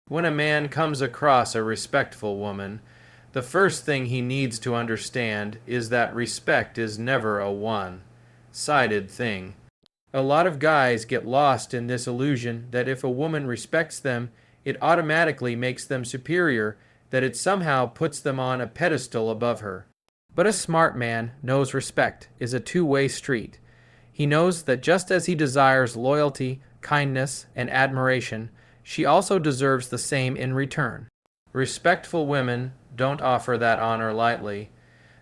When a man comes across a respectful woman, the first thing he needs to understand is that respect is never a one-sided thing. A lot of guys get lost in this illusion that if a woman respects them, it automatically makes them superior, that it somehow puts them on a pedestal above her. But a smart man knows respect is a two-way street. He knows that just as he desires loyalty, kindness, and admiration, she also deserves the same in return. Respectful women don't offer that honor lightly.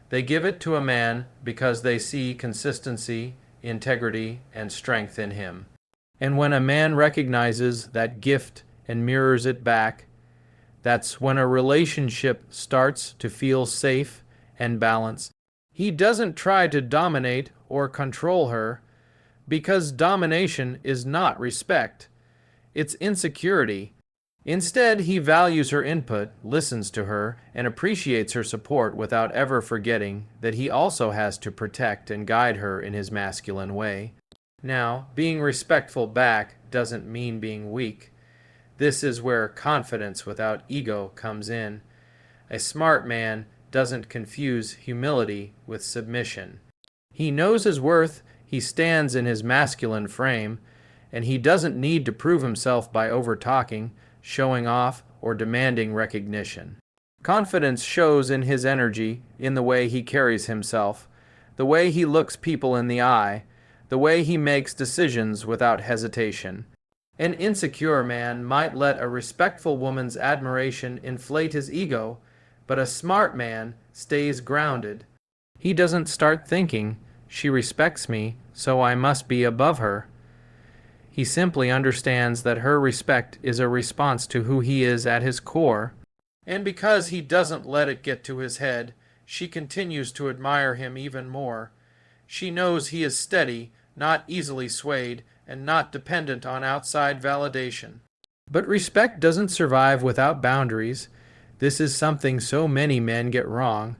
They give it to a man because they see consistency, integrity, and strength in him. And when a man recognizes that gift and mirrors it back, that's when a relationship starts to feel safe and balanced. He doesn't try to dominate or control her, because domination is not respect. It's insecurity. Instead, he values her input, listens to her, and appreciates her support without ever forgetting that he also has to protect and guide her in his masculine way. Now, being respectful back doesn't mean being weak. This is where confidence without ego comes in. A smart man doesn't confuse humility with submission. He knows his worth, he stands in his masculine frame, and he doesn't need to prove himself by over-talking, showing off, or demanding recognition. Confidence shows in his energy, in the way he carries himself, the way he looks people in the eye, the way he makes decisions without hesitation. An insecure man might let a respectful woman's admiration inflate his ego, but a smart man stays grounded. He doesn't start thinking, "She respects me, so I must be above her." He simply understands that her respect is a response to who he is at his core. And because he doesn't let it get to his head, she continues to admire him even more. She knows he is steady, not easily swayed, and not dependent on outside validation. But respect doesn't survive without boundaries. This is something so many men get wrong.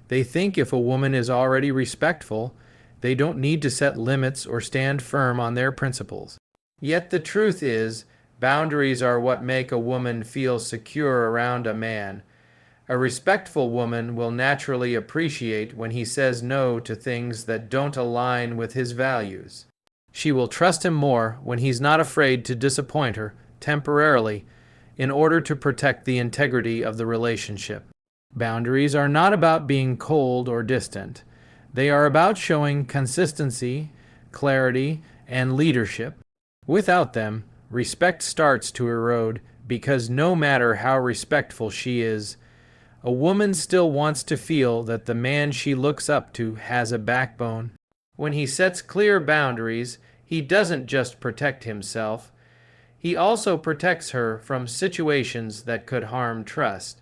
They think if a woman is already respectful, they don't need to set limits or stand firm on their principles. Yet the truth is, boundaries are what make a woman feel secure around a man. A respectful woman will naturally appreciate when he says no to things that don't align with his values. She will trust him more when he's not afraid to disappoint her, temporarily, in order to protect the integrity of the relationship. Boundaries are not about being cold or distant. They are about showing consistency, clarity, and leadership. Without them, respect starts to erode because no matter how respectful she is, a woman still wants to feel that the man she looks up to has a backbone. When he sets clear boundaries, he doesn't just protect himself. He also protects her from situations that could harm trust.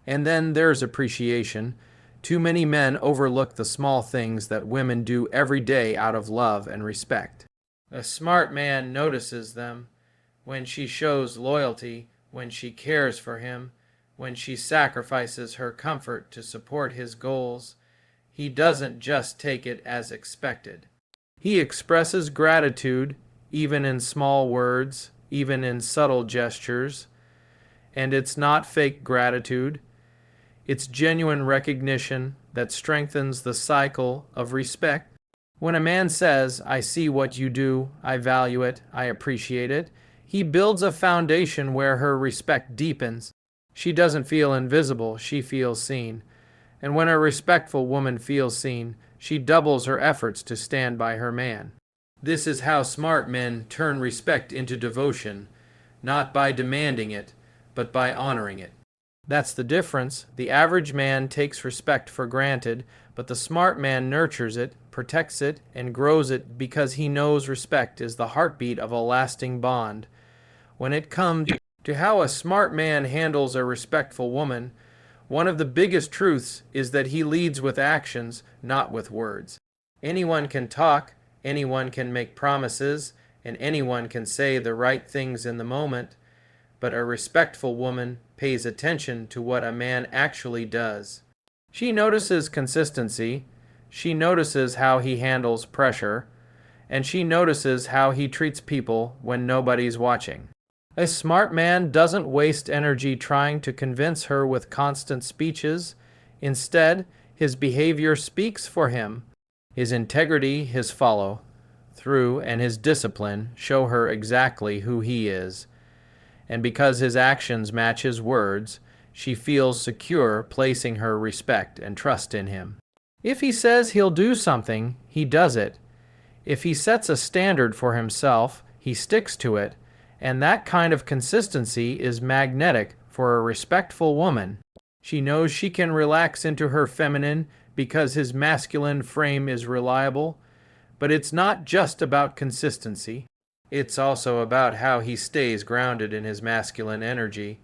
And then there's appreciation. Too many men overlook the small things that women do every day out of love and respect. A smart man notices them. When she shows loyalty, when she cares for him, when she sacrifices her comfort to support his goals, he doesn't just take it as expected. He expresses gratitude, even in small words, even in subtle gestures. And it's not fake gratitude. It's genuine recognition that strengthens the cycle of respect. When a man says, "I see what you do, I value it, I appreciate it," he builds a foundation where her respect deepens. She doesn't feel invisible, she feels seen. And when a respectful woman feels seen, she doubles her efforts to stand by her man. This is how smart men turn respect into devotion, not by demanding it, but by honoring it. That's the difference. The average man takes respect for granted, but the smart man nurtures it, protects it, and grows it because he knows respect is the heartbeat of a lasting bond. When it comes to how a smart man handles a respectful woman, one of the biggest truths is that he leads with actions, not with words. Anyone can talk, anyone can make promises, and anyone can say the right things in the moment, but a respectful woman pays attention to what a man actually does. She notices consistency, she notices how he handles pressure, and she notices how he treats people when nobody's watching. A smart man doesn't waste energy trying to convince her with constant speeches. Instead, his behavior speaks for him. His integrity, his follow through, and his discipline show her exactly who he is. And because his actions match his words, she feels secure placing her respect and trust in him. If he says he'll do something, he does it. If he sets a standard for himself, he sticks to it, and that kind of consistency is magnetic for a respectful woman. She knows she can relax into her feminine because his masculine frame is reliable, but it's not just about consistency. It's also about how he stays grounded in his masculine energy.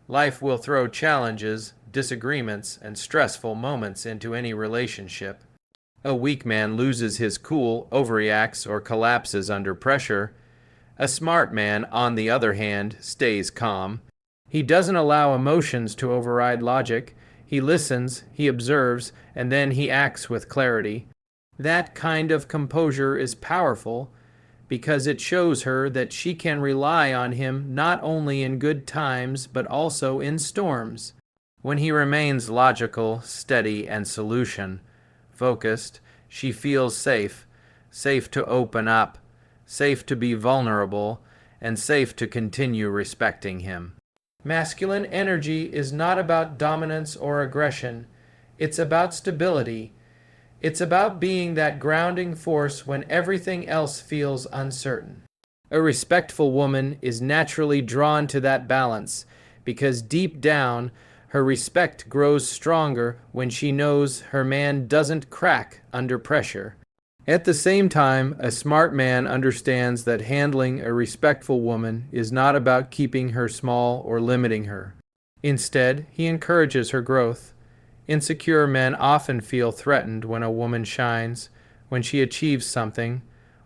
Life will throw challenges, disagreements, and stressful moments into any relationship. A weak man loses his cool, overreacts, or collapses under pressure. A smart man, on the other hand, stays calm. He doesn't allow emotions to override logic. He listens, he observes, and then he acts with clarity. That kind of composure is powerful because it shows her that she can rely on him not only in good times but also in storms. When he remains logical, steady, and solution-focused, she feels safe, safe to open up, safe to be vulnerable, and safe to continue respecting him. Masculine energy is not about dominance or aggression. It's about stability. It's about being that grounding force when everything else feels uncertain. A respectful woman is naturally drawn to that balance because deep down, her respect grows stronger when she knows her man doesn't crack under pressure. At the same time, a smart man understands that handling a respectful woman is not about keeping her small or limiting her. Instead, he encourages her growth. Insecure men often feel threatened when a woman shines, when she achieves something,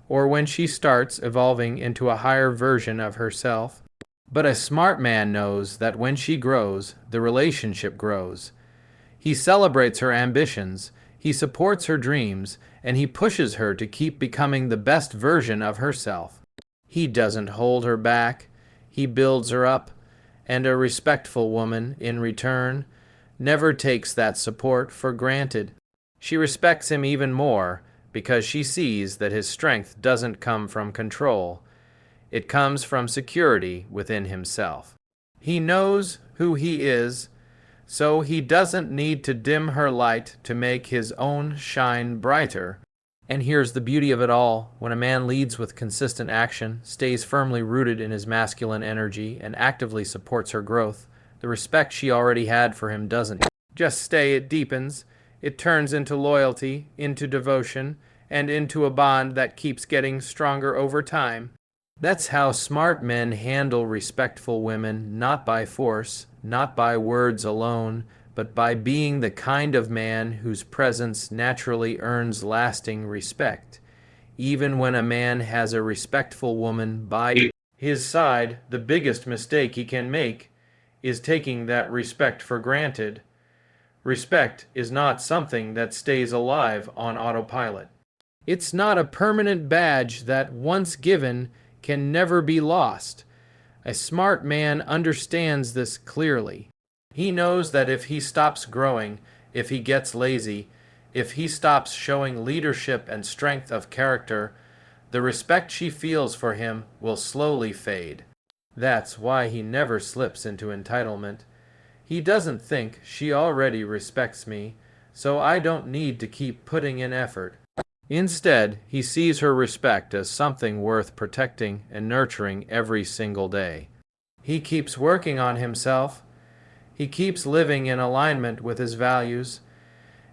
or when she starts evolving into a higher version of herself. But a smart man knows that when she grows, the relationship grows. He celebrates her ambitions, he supports her dreams, and he pushes her to keep becoming the best version of herself. He doesn't hold her back, he builds her up, and a respectful woman, in return, never takes that support for granted. She respects him even more because she sees that his strength doesn't come from control. It comes from security within himself. He knows who he is, so he doesn't need to dim her light to make his own shine brighter. And here's the beauty of it all. When a man leads with consistent action, stays firmly rooted in his masculine energy, and actively supports her growth, the respect she already had for him doesn't just stay, it deepens. It turns into loyalty, into devotion, and into a bond that keeps getting stronger over time. That's how smart men handle respectful women, not by force, not by words alone, but by being the kind of man whose presence naturally earns lasting respect. Even when a man has a respectful woman by his side, the biggest mistake he can make is taking that respect for granted. Respect is not something that stays alive on autopilot. It's not a permanent badge that, once given, can never be lost. A smart man understands this clearly. He knows that if he stops growing, if he gets lazy, if he stops showing leadership and strength of character, the respect she feels for him will slowly fade. That's why he never slips into entitlement. He doesn't think she already respects me, so I don't need to keep putting in effort. Instead, he sees her respect as something worth protecting and nurturing every single day. He keeps working on himself. He keeps living in alignment with his values,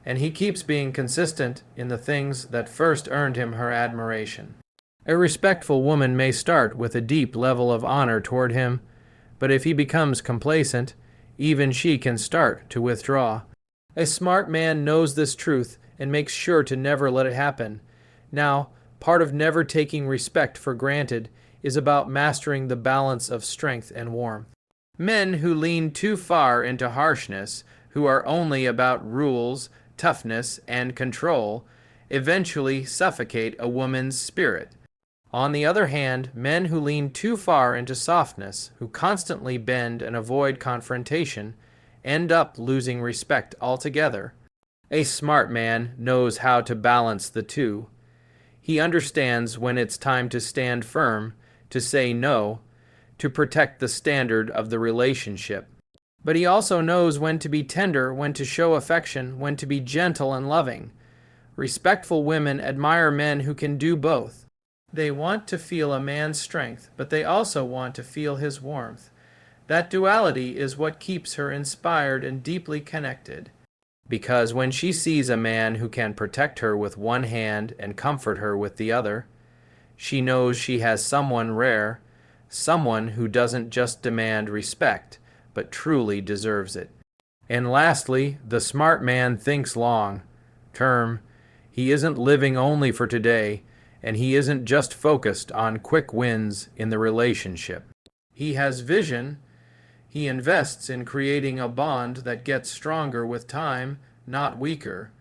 and he keeps being consistent in the things that first earned him her admiration. A respectful woman may start with a deep level of honor toward him, but if he becomes complacent, even she can start to withdraw. A smart man knows this truth and makes sure to never let it happen. Now, part of never taking respect for granted is about mastering the balance of strength and warmth. Men who lean too far into harshness, who are only about rules, toughness, and control, eventually suffocate a woman's spirit. On the other hand, men who lean too far into softness, who constantly bend and avoid confrontation, end up losing respect altogether. A smart man knows how to balance the two. He understands when it's time to stand firm, to say no, to protect the standard of the relationship. But he also knows when to be tender, when to show affection, when to be gentle and loving. Respectful women admire men who can do both. They want to feel a man's strength, but they also want to feel his warmth. That duality is what keeps her inspired and deeply connected. Because when she sees a man who can protect her with one hand and comfort her with the other, she knows she has someone rare, someone who doesn't just demand respect, but truly deserves it. And lastly, the smart man thinks long term. He isn't living only for today, and he isn't just focused on quick wins in the relationship. He has vision. He invests in creating a bond that gets stronger with time, not weaker.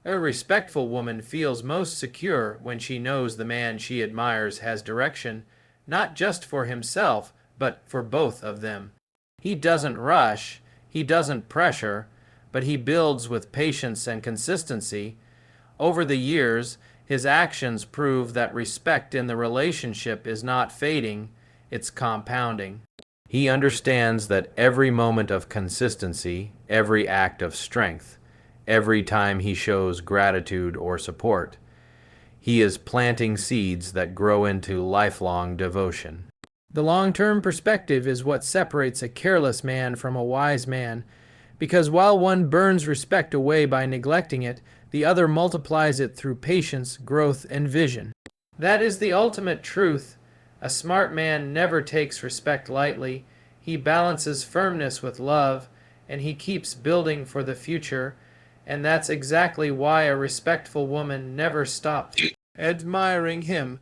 A respectful woman feels most secure when she knows the man she admires has direction, not just for himself, but for both of them. He doesn't rush, he doesn't pressure, but he builds with patience and consistency. Over the years, his actions prove that respect in the relationship is not fading, it's compounding. He understands that every moment of consistency, every act of strength, every time he shows gratitude or support, he is planting seeds that grow into lifelong devotion. The long-term perspective is what separates a careless man from a wise man, because while one burns respect away by neglecting it, the other multiplies it through patience, growth, and vision. That is the ultimate truth. A smart man never takes respect lightly. He balances firmness with love, and he keeps building for the future. And that's exactly why a respectful woman never stops admiring him